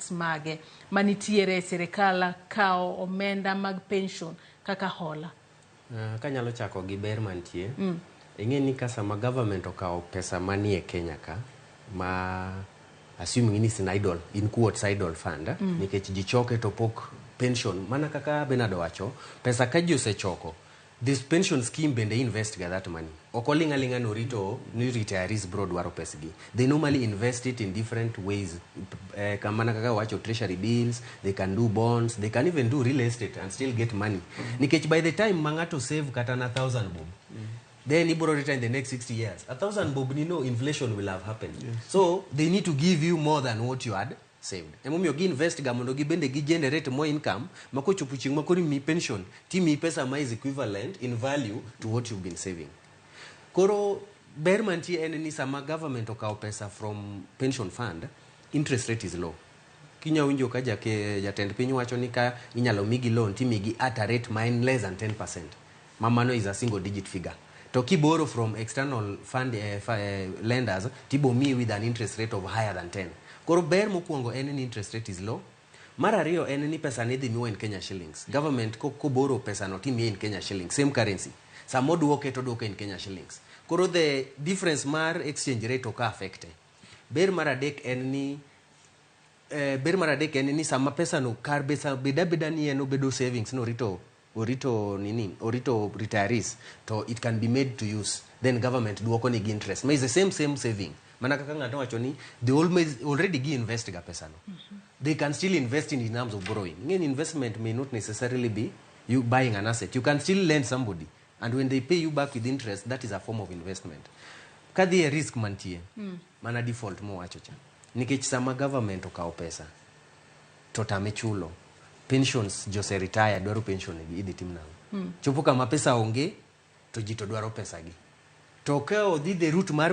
tax mage manitiere serikal kao omenda mag pension kaka hola. Kanyalo chako gi ber mantie. Ing'eni ka sama government okao pesa manie Kenya ka ma assuming is an idle in quotes idle fund nikech ji choke to pok pension mana kaka Benado wacho pesa ka ji osechoko this pension scheme bende invest ga that money okolinga no rito ni retirees bro dwaro pesgi they normally invest it in different ways kama kaka wacho treasury bills, they can do bonds, they can even do real estate and still get money nikech by the time mangato save kata na 1,000 bob then Ibro return in the next 60 years. 1,000 bob, inflation will have happened. Yes. So they need to give you more than what you had saved. Emo mi invest gamondo gibende gi generate more income, mako chupuching makori mi pension, ti mi pesa ma is equivalent in value to what you've been saving. Koro berman ti eneni sama government okao pesa from pension fund, interest rate is low. Kinya winjo ka jatend piny wacho ni ka inyalo migi loan ti migi at a rate mine less than 10%. Mamano is a single digit figure. To keep borrow from external fund lenders, tibo me with an interest rate of higher than 10. Koro ber mokuongo any interest rate is low. Marario any pesa nedi miwa in Kenya shillings. Government ko borrow pesa no timi in Kenya shillings, same currency. Samo duoke to duoke in Kenya shillings. Koro the difference mar exchange rate oka affecte. Ber maradek any sama pesa no kar beda ni eno bedo savings no orito retirees to it can be made to use then government duoko ni interest ma is the same saving mana kaka ngato wacho ni they already invest ga pesa no they can still invest in terms of borrowing. Investment may not necessarily be you buying an asset, you can still lend somebody and when they pay you back with interest that is a form of investment. Kadi a risk mantie mana default mo wacho cha nikech sama government okao pesa to tamechulo pensions jose retire dwaro pension gi idhi tim nango chopo kama pesa onge to jito dwaro pesa gi to ka odhi the route mar